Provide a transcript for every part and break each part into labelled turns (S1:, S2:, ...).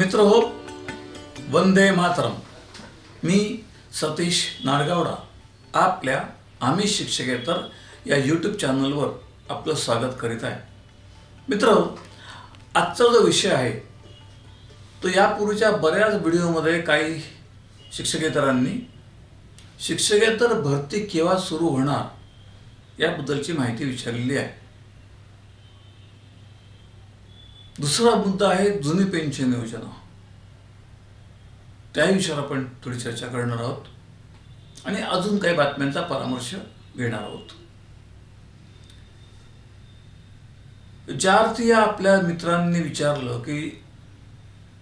S1: मित्र हो, वंदे मातरम. मी सतीश नाडगावडा आपल्या आम्ही शिक्षकेतर या यूट्यूब चॅनलवर आपलं स्वागत करीत आहे. मित्र, आजचा जो विषय आहे तो यापूर्वीच्या बऱ्याच व्हिडिओमध्ये काही शिक्षकेतरांनी शिक्षकेतर भरती केव्हा सुरू होणार याबद्दलची माहिती विचारलेली आहे. दुसरा मुद्दा आहे जुनी पेन्शन योजना. त्या विषयावर आपण थोडी चर्चा करणार आहोत आणि अजून काही बातम्यांचा परामर्श घेणार आहोत. ज्या आपल्या मित्रांनी विचारलं की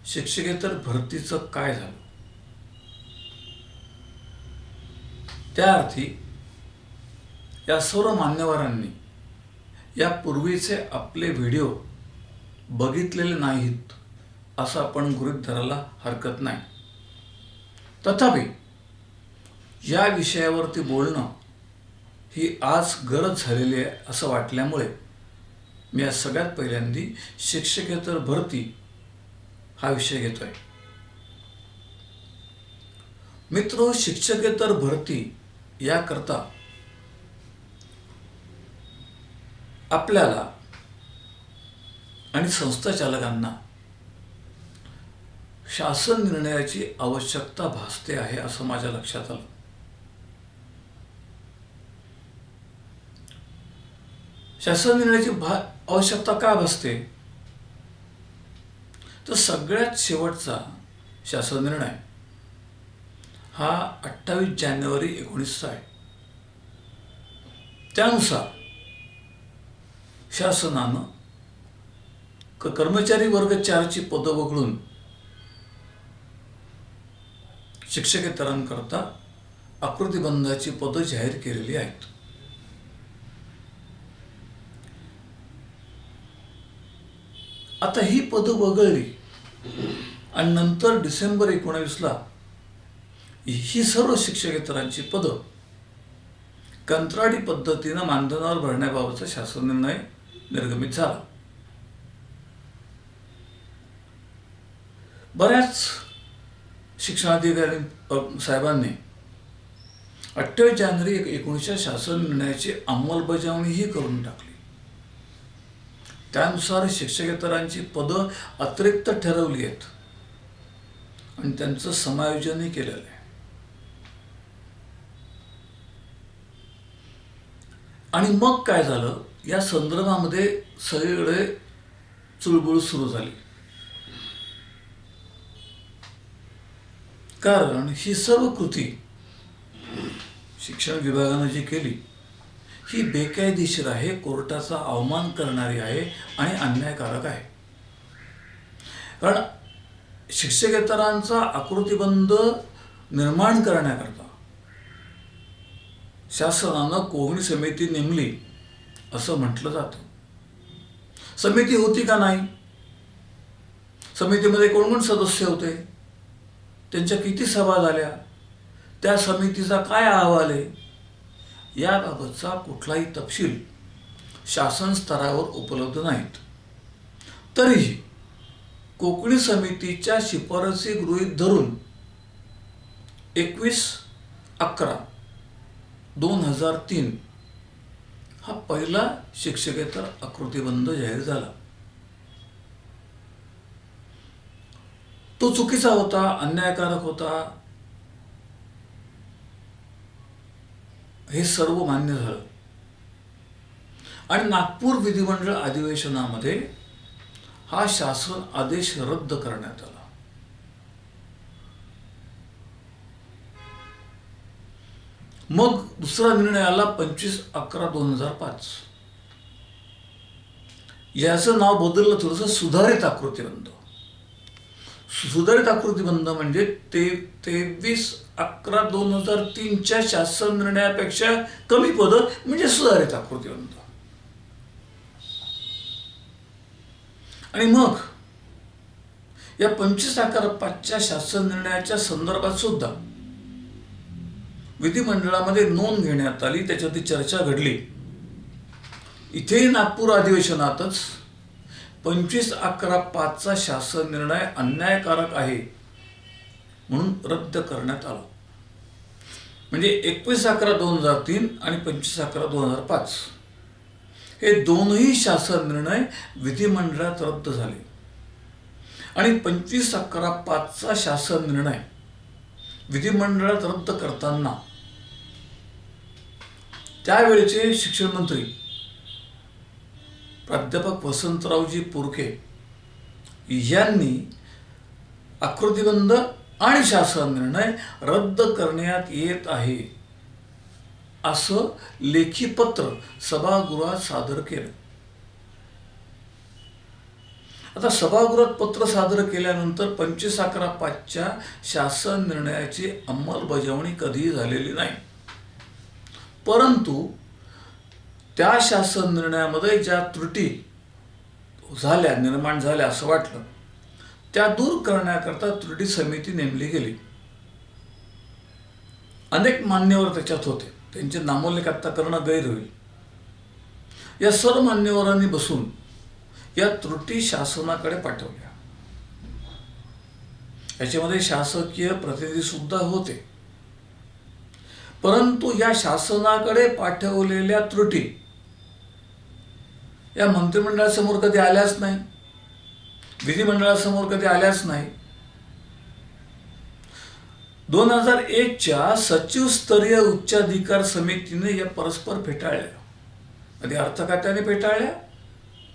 S1: शिक्षकेतर भरतीचं काय झालं, त्या अर्थी या सर्व मान्यवरांनी यापूर्वीचे आपले व्हिडिओ बघितलेले नाहीत असं आपण गृहीत धरायला हरकत नाही. तथापि या विषयावरती बोलणं ही आज गरज झालेली आहे असं वाटल्यामुळे मी आज सगळ्यात पहिल्यांदा शिक्षकेतर भरती हा विषय घेतोय. मित्र, शिक्षकेतर भरती याकरता आपल्याला आणि संस्था चालकांना शासन निर्णयाची आवश्यकता भासते आहे असं माझ्या लक्षात आलं. शासन निर्णयाची आवश्यकता का भासते, तर सगळ्यात शेवटचा शासन निर्णय हा 28 जानेवारी 19 आहे. त्यानुसार शासनानं कर्मचारी वर्ग 4ची पदं वगळून शिक्षकेतरांकरता आकृतिबंधाची पदं जाहीर केलेली आहेत. आता ही पदं वगळली आणि नंतर डिसेंबर 19ला ही सर्व शिक्षकेतरांची पदं कंत्राटी पद्धतीनं मानधनावर भरण्याबाबतचा शासन निर्णय निर्गमित झाला. बऱ्याच शिक्षणाधिकारी साहेबांनी 28 जानेवारी 19च्या शासन निर्णयाची अंमलबजावणीही करून टाकली. त्यानुसार शिक्षकेतरांची पदं अतिरिक्त ठरवली आहेत आणि त्यांचं समायोजनही केलेलं आहे. आणि मग काय झालं, या संदर्भामध्ये सगळीकडे चुळबुळ सुरू झाली. कारण ही सर्व कृती शिक्षण विभागानं जी केली ही बेकायदेशीर आहे, कोर्टाचा अवमान करणारी आहे आणि अन्यायकारक आहे. कारण शिक्षकेतरांचा आकृतिबंध निर्माण करण्याकरता शासनानं कोवणी समिती नेमली असं म्हटलं जातं. समिती होती का नाही, समितीमध्ये कोण कोण सदस्य होते, त्यांच्या किती सभा झाल्या, त्या समितीचा काय अहवाल आहे, याबाबतचा कुठलाही तपशील शासन स्तरावर उपलब्ध नाहीत. तरीही कोकणी समितीच्या शिफारसी गृहीत धरून 21/11/2003 हा पहिला शिक्षकेतर आकृतिबंध जाहीर झाला. तो चुकीचा होता, अन्यायकारक होता, हे सर्व मान्य झालं आणि नागपूर विधिमंडळ अधिवेशनामध्ये हा शासन आदेश रद्द करण्यात आला. मग दुसरा निर्णय आला 25/11/2005. याचं नाव बदललं थोडंसं, सुधारित आकृतिबंध. सुधारित आकृतिबंध म्हणजे 23/11/2003च्या शासन निर्णयापेक्षा कमी पदं म्हणजे सुधारित आकृतिबंध. आणि मग या 25/11/5च्या शासन निर्णयाच्या संदर्भात सुद्धा विधिमंडळामध्ये नोंद घेण्यात आली, त्याच्यावरती चर्चा घडली. इथेही नागपूर अधिवेशनातच 25/11/5चा शासन निर्णय अन्यायकारक आहे म्हणून रद्द करण्यात आला. म्हणजे 21/11/2003 आणि 25/11/2005 हे दोनही शासन निर्णय विधिमंडळात रद्द झाले आणि 25/11/5चा शासन निर्णय विधिमंडळात रद्द करताना त्यावेळेचे शिक्षण मंत्री प्राध्यापक वसंतरावजी पुरके यांनी आकृतीबंध आणि शासन निर्णय रद्द करण्यात येत आहे असं लेखी पत्र सभागृहात सादर केलं. आता सभागृहात पत्र सादर केल्यानंतर 25/11/5च्या शासन निर्णयाची अंमलबजावणी कधीही झालेली नाही. परंतु त्या शासन निर्णयामध्ये ज्या त्रुटी निर्माण झाल्या असं वाटलं, त्या दूर करण्याकरता त्रुटी समिती नेमली गेली. अनेक मान्यवर त्याच्यात होते, त्यांचे नामोल्लेख आता करणं गैर होईल. या सर्व मान्यवरांनी बसून या त्रुटी शासनाकडे पाठवल्या. याच्यामध्ये शासकीय प्रतिनिधी सुद्धा होते. परंतु या शासनाकडे पाठवलेल्या त्रुटी या मंत्रिमंडळासमोर कधी आल्याच नाही, विधिमंडळासमोर कधी आल्याच नाही. 2001च्या सचिवस्तरीय उच्चाधिकार समितीने या परस्पर फेटाळल्या. आधी अर्थ खात्याने फेटाळल्या,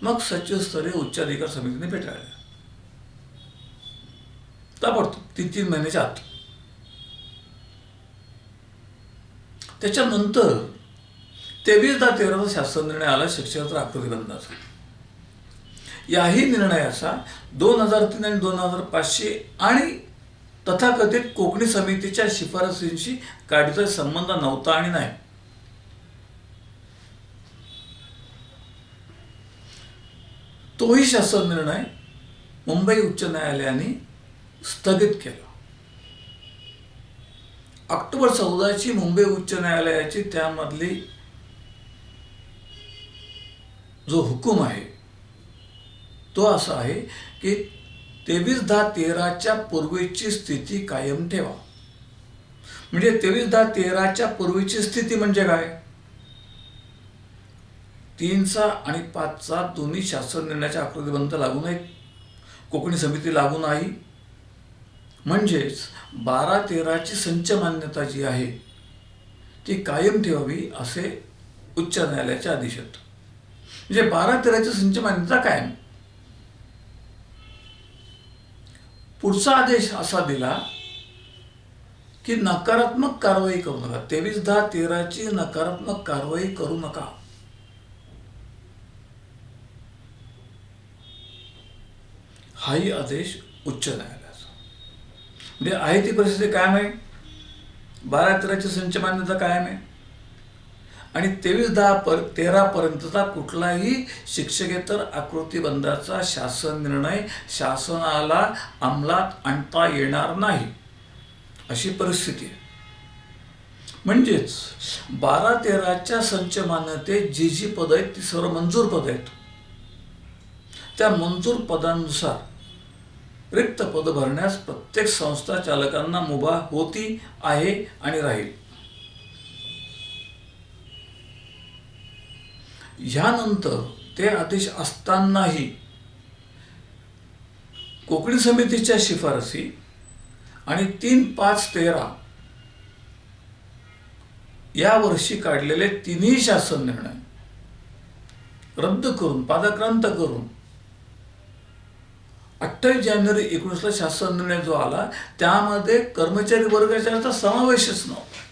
S1: मग सचिवस्तरीय उच्चाधिकार समितीने फेटाळल्या. ताबडतोब 3 महिन्याच्या आत. त्याच्यानंतर 23/10/13चा शासन निर्णय आला शिक्षकेतर आकृतीबंधाचा. याही निर्णयाचा 2003 आणि 2005 आणि तथाकथित कोकणी समितीच्या शिफारसींशी काडीचा संबंध नव्हता आणि नाही. तोही शासन निर्णय मुंबई उच्च न्यायालयाने स्थगित केला. ऑक्टोबर 14ची मुंबई उच्च न्यायालयाची त्यामधली जो हुकूम आहे तो असा आहे की 23/10/13च्या पूर्वीची स्थिती कायम ठेवा. म्हणजे 23/10/13च्या पूर्वीची स्थिती म्हणजे काय? 3चा आणि 5चा दोन्ही शासन निर्णयाच्या आकृतीबंध लागू नाहीत, कोकणी समिती लागू नाही. म्हणजेच 12/13ची संच मान्यता जी आहे ती कायम ठेवावी असे उच्च न्यायालयाचे आदेश आहेत. म्हणजे 12/13ची संच मान्यता कायम. पुढचा आदेश असा दिला की नकारात्मक कारवाई करू नका. 23/10/13ची नकारात्मक कारवाई करू नका. हाही आदेश उच्च न्यायालयाचा. म्हणजे आहे ती परिस्थिती कायम आहे. 12/13ची संच मान्यता कायम आहे आणि 23/10/13 पर्यंतचा कुठलाही शिक्षकेतर आकृतीबंधाचा शासन निर्णय शासनाला अंमलात आणता येणार नाही अशी परिस्थिती आहे. म्हणजेच 12/13च्या संच मान्यतेत जी पद आहेत ती सर्व मंजूर पद आहेत. त्या मंजूर पदांनुसार रिक्त पद भरण्यास प्रत्येक संस्था चालकांना मुभा होती, आहे आणि राहील. ह्यानंतर ते आदेश असतानाही कोकणी समितीच्या शिफारसी आणि 3/5/13 या वर्षी काढलेले तिन्ही शासन निर्णय रद्द करून पादाक्रांत करून 28 जानेवारी 19ला शासन निर्णय जो आला त्यामध्ये कर्मचारी वर्गाचा समावेशच नव्हता.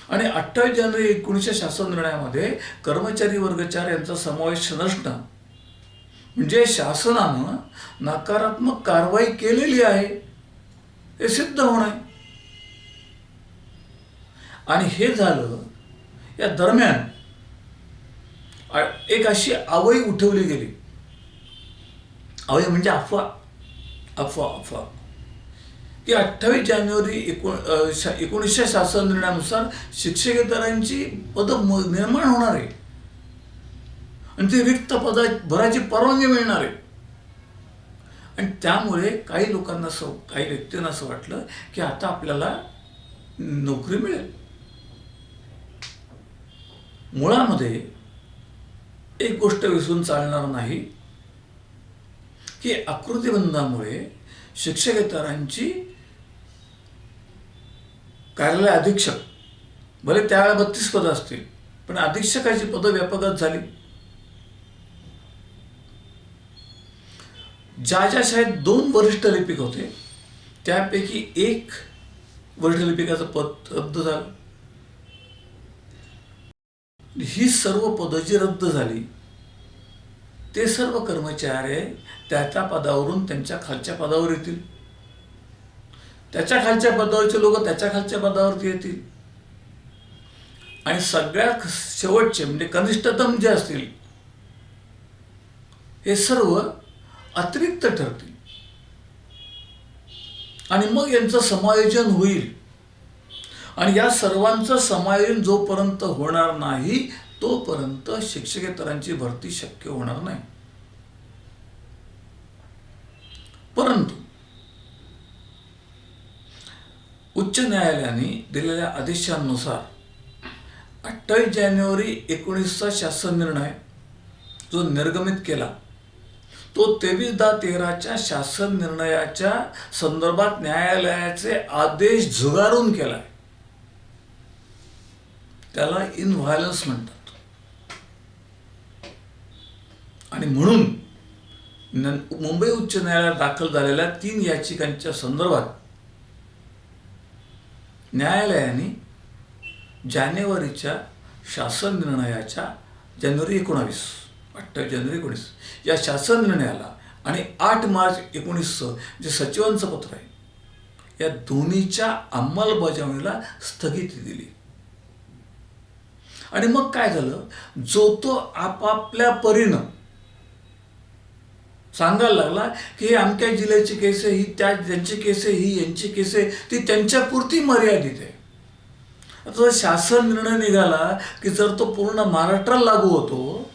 S1: आणि 28 जानेवारी 19च्या शासन निर्णयामध्ये कर्मचारी वर्ग 4 यांचा समावेश नसणं म्हणजे शासनानं नकारात्मक कारवाई केलेली आहे हे सिद्ध होणं. आणि हे झालं या दरम्यान एक अशी आवई उठवली गेली. आवई म्हणजे अफवा की 28 जानेवारी 1900 शासन निर्णयानुसार शिक्षकेतरांची पद निर्माण होणार आहे आणि ती रिक्त पदा भराची परवानगी मिळणार आहे. आणि त्यामुळे काही लोकांना काही व्यक्तींना असं वाटलं की आता आपल्याला नोकरी मिळेल. मुळामध्ये एक गोष्ट विसरून चालणार नाही की आकृतिबंधामुळे शिक्षकेतरांची कार्यालय अधीक्षक, भले त्यावेळेला 32 पदं असतील, पण अधीक्षकाची पदं व्यापकच झाली. ज्या शाळेत 2 वरिष्ठ लिपिक होते त्यापैकी एक वरिष्ठ लिपिकाचं पद रद्द झालं. ही सर्व पदं जी रद्द झाली ते सर्व कर्मचारी त्या पदावरून त्यांच्या खालच्या पदावर येतील, त्याच्या खालच्या पदावरचे लोक त्याच्या खालच्या पदावरती येतील आणि सगळ्यात शेवटचे म्हणजे कनिष्ठतम जे असतील हे सर्व अतिरिक्त ठरतील आणि मग यांचं समायोजन होईल. आणि या सर्वांचं समायोजन जोपर्यंत होणार नाही तोपर्यंत शिक्षकेतरांची भरती शक्य होणार नाही. परंतु उच्च न्यायालयाने दिलेल्या आदेशानुसार 28 जानेवारी 19चा शासन निर्णय जो निर्गमित केला तो 23/10/13च्या शासन निर्णयाच्या संदर्भात न्यायालयाचे आदेश झुगारून केलाय. त्याला इनव्हायलन्स म्हणतात. आणि म्हणून मुंबई उच्च न्यायालयात दाखल झालेल्या 3 याचिकांच्या संदर्भात न्यायालयाने जानेवारीच्या शासन निर्णयाच्या जानेवारी 19 या शासन निर्णयाला आणि 8 मार्च 19 जे सचिवांचं पत्र आहे या दोन्हीच्या अंमलबजावणीला स्थगिती दिली. आणि मग काय झालं, जो तो आपापल्या परीनं सांगायला लागला की हे अमक्या जिल्ह्याची केस आहे, ही त्यांची केस आहे, ही यांची केस आहे, ती त्यांच्यापुरती मर्यादित आहे. आता शासन निर्णय निघाला की जर तो पूर्ण महाराष्ट्राला लागू होतो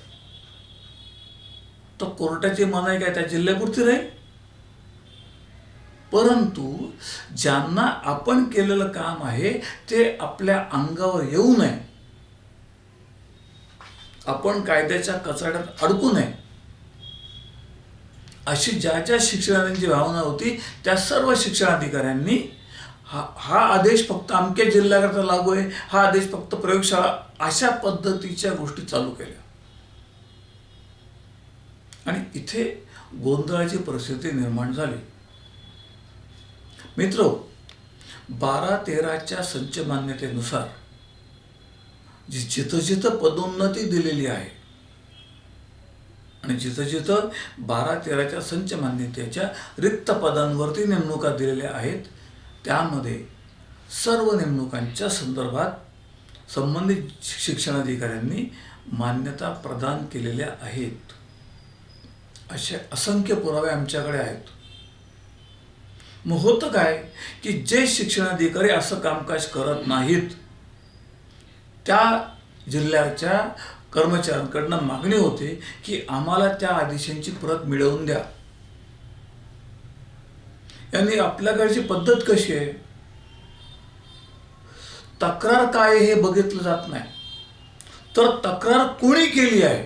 S1: तर कोर्टाची मनाई काय त्या जिल्ह्यापुरती राहील. परंतु ज्यांना आपण केलेलं काम आहे ते आपल्या अंगावर येऊ नये, आपण कायद्याच्या कचाड्यात अडकू नये, अशी ज्या शिक्षणाची भावना होती त्या सर्व शिक्षणाधिकाऱ्यांनी हा आदेश फक्त अमक्या जिल्ह्याकरता लागू आहे, हा आदेश फक्त प्रयोगशाळा, अशा पद्धतीच्या गोष्टी चालू केल्या. आणि इथे गोंधळाची परिस्थिती निर्माण झाली. मित्र, 12-13च्या संच मान्यतेनुसार जिथं जिथं पदोन्नती दिलेली आहे आणि जिथं जिथं 12-13च्या संच मान्यतेच्या रिक्त पदांवरती नेमणुका दिलेल्या आहेत त्यामध्ये सर्व नेमणुकांच्या संदर्भात संबंधित शिक्षणाधिकाऱ्यांनी मान्यता प्रदान केलेल्या आहेत. असे असंख्य पुरावे आमच्याकडे आहेत. मग होतं काय की जे शिक्षणाधिकारी असं कामकाज करत नाहीत त्या जिल्ह्याच्या कर्मचाऱ्यांकडनं मागणी होते की आम्हाला त्या आदेशांची प्रत मिळवून द्या. यांनी आपल्याकडची पद्धत कशी आहे, तक्रार काय हे बघितलं जात नाही, तर तक्रार कोणी केली आहे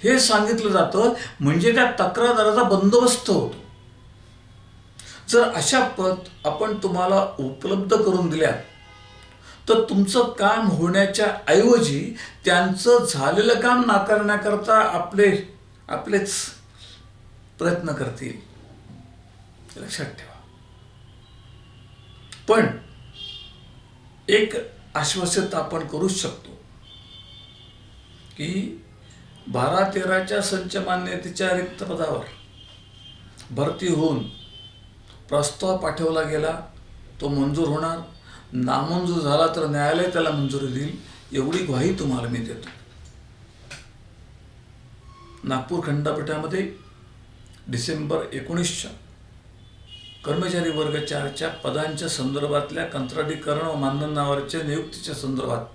S1: हे सांगितलं जातं, म्हणजे त्या तक्रारदाराचा बंदोबस्त होतो. जर अशा प्रत आपण तुम्हाला उपलब्ध करून दिल्या तर तुमचं काम होण्याच्या ऐवजी त्यांचं झालेलं काम नाकारण्याकरता आपलेच प्रयत्न करतील. लक्षात ठेवा. पण एक आश्वासित आपण करूच शकतो की 12-13च्या संच मान्यतेच्या रिक्त पदावर भरती होऊन प्रस्ताव पाठवला गेला, तो मंजूर होणार, नामंजूर झाला तर न्यायालय त्याला मंजुरी देईल, एवढी ग्वाही तुम्हाला मी देतो. नागपूर खंडपीठामध्ये डिसेंबर 19च्या कर्मचारी वर्ग 4च्या पदांच्या संदर्भातल्या कंत्राटीकरण व मानधनावरच्या नियुक्तीच्या संदर्भात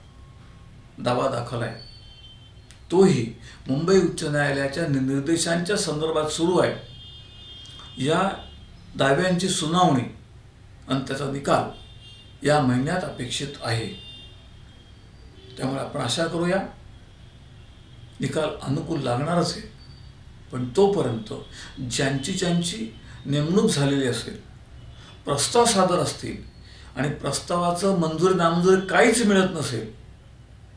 S1: दावा दाखल आहे. तोही मुंबई उच्च न्यायालयाच्या निर्देशांच्या संदर्भात सुरू आहे। या दाव्यांची सुनावणी आणि त्याचा निकाल या महिन्यात अपेक्षित आहे। त्यामुळे आपण आशा करूया निकाल अनुकूल लागणारच आहे। पण तोपर्यंत ज्यांची नेमणूक झालेली असेल, प्रस्ताव सादर असतील आणि प्रस्तावाचं मंजुरी नामंजुरी काहीच मिळत नसेल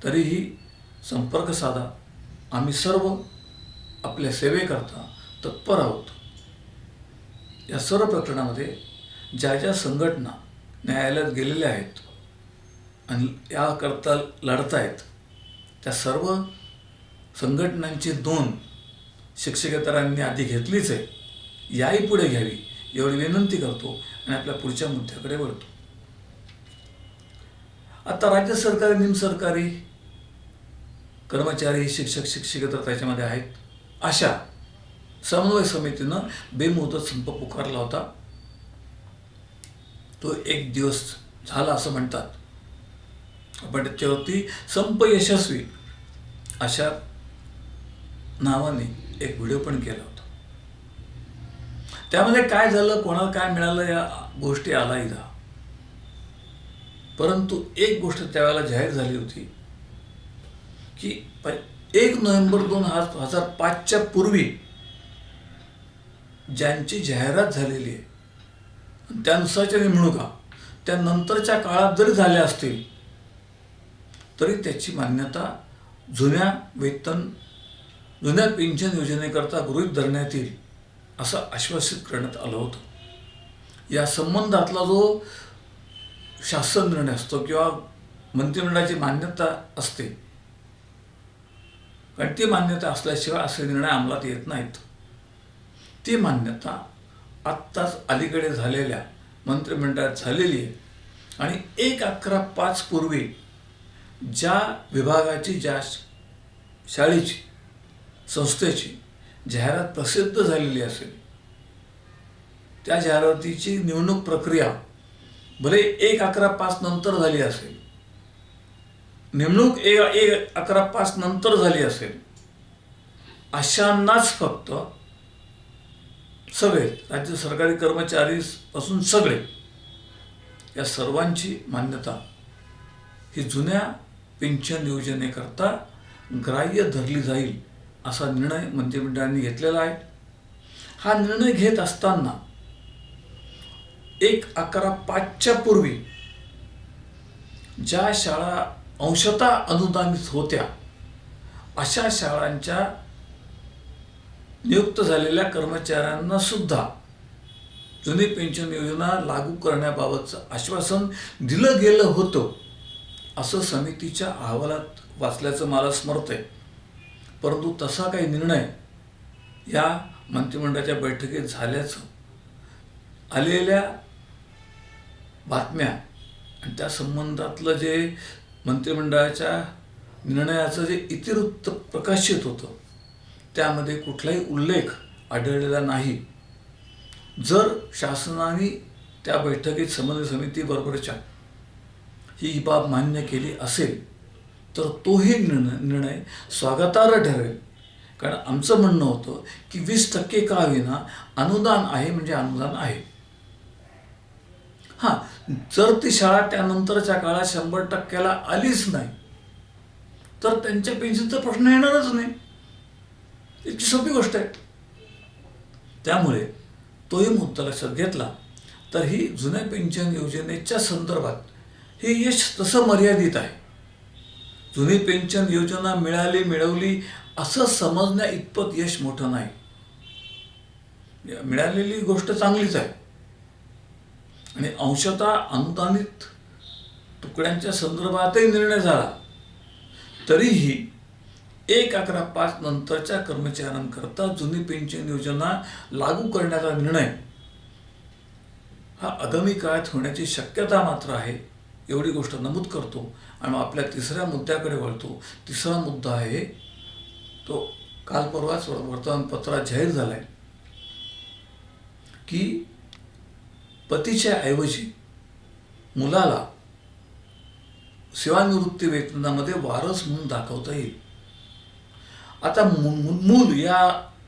S1: तरीही संपर्क साधा। आम्ही सर्व आपल्या सेवेकरता तत्पर आहोत। या सर्व प्रकरणामध्ये ज्या संघटना न्यायालयात गेलेल्या आहेत आणि याकरता लढतायत त्या सर्व संघटनांची नोंद शिक्षकेतरांनी आधी घेतलीच आहे, याही पुढे घ्यावी एवढी विनंती करतो आणि आपल्या पुढच्या मुद्द्याकडे वळतो। आता राज्य सरकारी निमसरकारी कर्मचारी शिक्षक शिक्षकेतर त्याच्यामध्ये आहेत। अशा समन्वय समितीनं बेमुदत संप पुकारला होता। तो 1 दिवस झाला असं म्हणतात। आपण त्याच्यावरती संप यशस्वी अशा नावाने एक व्हिडिओ पण केला होता। त्यामध्ये काय झालं, कोणाला काय मिळालं या गोष्टी आलाही जा, परंतु एक गोष्ट त्यावेळेला जाहीर झाली होती की 1 नोव्हेंबर 2005च्या पूर्वी ज्यांची जाहिरात झालेली आहे त्यानुसारच्या नेमणुका त्यानंतरच्या काळात जरी झाल्या असतील तरी त्याची मान्यता जुन्या पेन्शन योजनेकरता गृहीत धरण्यात येईल असं आश्वासित करण्यात आलं होतं। या संबंधातला जो शासन निर्णय असतो किंवा मंत्रिमंडळाची मान्यता असते, कारण ती मान्यता असल्याशिवाय असे निर्णय अंमलात येत नाहीत, ती मान्यता आत्ताच अलीकडे झालेल्या मंत्रिमंडळात झालेली आहे। आणि 1/11/5 पूर्वी ज्या विभागाची, ज्या शाळेची, संस्थेची जाहिरात प्रसिद्ध झालेली असेल त्या जाहिरातीची निवडणूक प्रक्रिया भले 1/11/5 नंतर झाली असेल, नेमणूक 1/11/5 नंतर झाली असेल, अशांनाच फक्त सगळे राज्य सरकारी कर्मचारी पासून सगळे या सर्वांची मान्यता ही जुन्या पेन्शन योजनेकरता ग्राह्य धरली जाईल असा निर्णय मंत्रिमंडळाने घेतलेला आहे। हा निर्णय घेत असताना 1/11/5च्या पूर्वी ज्या शाळा अंशतः अनुदानित होत्या अशा शाळांच्या नियुक्त झालेल्या कर्मचाऱ्यांना सुद्धा जुनी पेन्शन योजना लागू करण्याबाबतचं आश्वासन दिलं गेलं होतं असं समितीच्या अहवालात वाचल्याचं मला स्मरत आहे। परंतु तसा काही निर्णय या मंत्रिमंडळाच्या बैठकीत झाल्याचं आलेल्या बातम्या आणि त्या संबंधातलं जे मंत्रिमंडळाच्या निर्णयाचं जे इतिवृत्त प्रकाशित होतं त्यामध्ये कुठलाही उल्लेख आढळलेला नाही। जर शासनाने त्या बैठकीत समन्वय समितीबरोबरच्या ही बाब मान्य केली असेल तर तोही निर्णय स्वागतार्ह ठरेल, कारण आमचं म्हणणं होतं की 20% का होईना अनुदान आहे म्हणजे अनुदान आहे। हां, जर ती शाळा त्यानंतरच्या काळात 100%ला आलीच नाही तर त्यांच्या पेन्शनचा प्रश्न येणारच नाही, इतकी सोपी गोष्ट आहे। त्यामुळे तोही मुद्दा लक्षात घेतला तर ही जुन्या पेन्शन योजनेच्या संदर्भात हे यश तसं मर्यादित आहे। जुनी पेन्शन योजना मिळवली असं समजण्या इतपत यश मोठं नाही। मिळालेली गोष्ट चांगलीच आहे आणि अंशतः अनुदानित तुकड्यांच्या संदर्भातही निर्णय झाला तरीही 1/11/5 नंतरच्या कर्मचाऱ्यांकरता जुनी पेन्शन योजना लागू करण्याचा निर्णय हा आगामी काळात होण्याची शक्यता मात्र आहे, एवढी गोष्ट नमूद करतो आणि आपल्या तिसऱ्या मुद्द्याकडे वळतो। तिसरा मुद्दा आहे तो काल परवाच वर्तमानपत्रात जाहीर झाला आहे की पतीच्या ऐवजी मुलाला सेवानिवृत्ती वेतनामध्ये वारस म्हणून दाखवता येईल। आता मूल या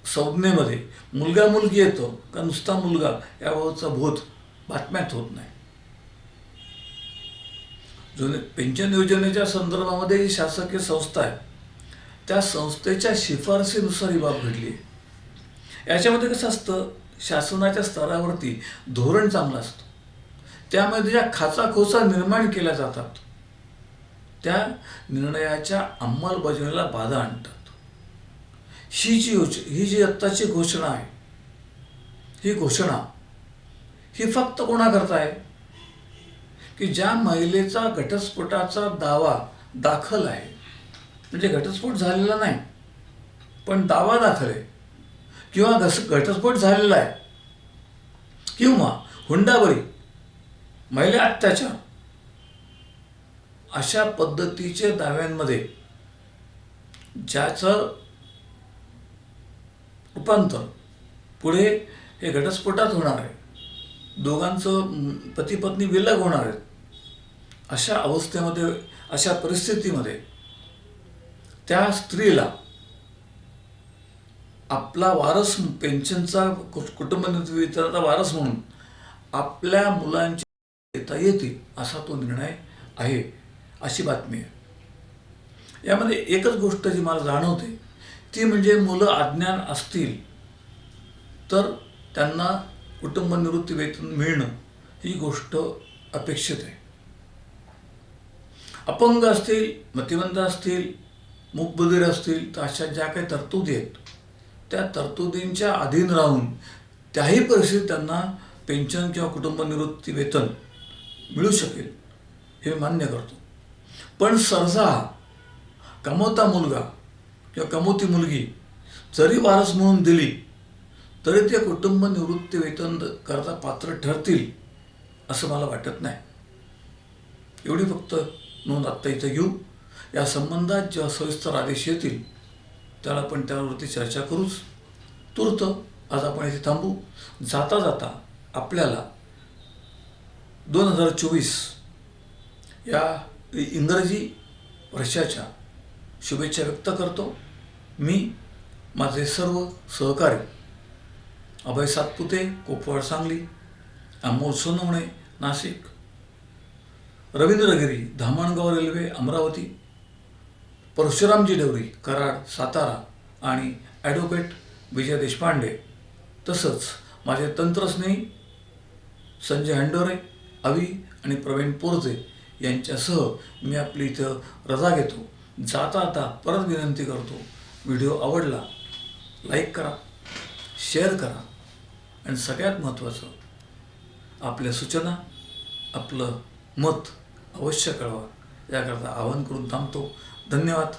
S1: संज्ञेमध्ये मुलगा मुलगी येतो का नुसता मुलगा याबाबतचा बोध बातम्यात होत नाही. पेन्शन योजनेच्या संदर्भामध्ये जी शासकीय संस्था आहे त्या संस्थेच्या शिफारसीनुसार ही बाब घडली आहे. याच्यामध्ये कसं असतं, शासनाच्या स्तरावरती धोरण चांगलं असतं, त्यामध्ये ज्या खाचाखोचा निर्माण केल्या जातात त्या निर्णयाच्या अंमलबजावणीला बाधा आणतात. ही जी आत्ताची घोषणा आहे, ही घोषणा ही फक्त कोणाकरता आहे की ज्या महिलेचा घटस्फोटाचा दावा दाखल आहे, म्हणजे घटस्फोट झालेला नाही पण दावा दाखल आहे, किंवा घटस्फोट झालेला आहे, किंवा हुंडाबळी, महिला अत्याचार, अशा पद्धतीच्या दाव्यांमध्ये ज्याचं रूपांतर पुढे हे घटस्फोटात होणार आहे, दोघांचं पती पत्नी विलग होणार आहेत, अशा अवस्थेमध्ये, अशा परिस्थितीमध्ये त्या स्त्रीला आपला वारस, पेन्शनचा कुटुंब वितरणाचा वारस म्हणून आपल्या मुलांची देता येतील असा तो निर्णय आहे, अशी बातमी आहे. यामध्ये एकच गोष्ट जी मला जाणवते ती म्हणजे मुलं अज्ञान असतील तर त्यांना कुटुंब निवृत्ती वेतन मिळणं ही गोष्ट अपेक्षित आहे. अपंग असतील, मतिमंद असतील, मूकबधिर असतील तर अशा ज्या काही तरतुदी आहेत त्या तरतुदींच्या अधीन राहून त्याही परिस्थितीत त्यांना पेन्शन किंवा कुटुंब निवृत्ती वेतन मिळू शकेल हे मान्य करतो. पण सहसा कमवता मुलगा किंवा कमवती मुलगी जरी वारस म्हणून दिली तरी ते कुटुंब निवृत्ती वेतन करता पात्र ठरतील असं मला वाटत नाही. एवढी फक्त नोंद आत्ता इथं घेऊ. या संबंधात जेव्हा सविस्तर आदेश येतील त्याला आपण त्यावरती चर्चा करूच. तूर्त आज आपण इथे थांबू. जाता जाता आपल्याला 2024 या इंग्रजी वर्षाच्या शुभेच्छा व्यक्त करतो. मी, माझे सर्व सहकारी अभय सातपुते, कोपवाड सांगली, अमोल सोनवणे नाशिक, रवींद्र गिरी धामणगाव रेल्वे अमरावती, परशुरामजी डेवरी कराड सातारा आणि ॲडव्होकेट विजय देशपांडे, तसंच माझे तंत्रस्नेही संजय हंडोरे, अवी आणि प्रवीण पोरजे यांच्यासह मी आपली इथं रजा घेतो. जाता आता परत विनंती करतो, व्हिडिओ आवडला लाईक करा, शेअर करा आणि सगळ्यात महत्त्वाचं आपल्या सूचना, आपलं मत अवश्य कळवा याकरता आवाहन करून थांबतो. धन्यवाद.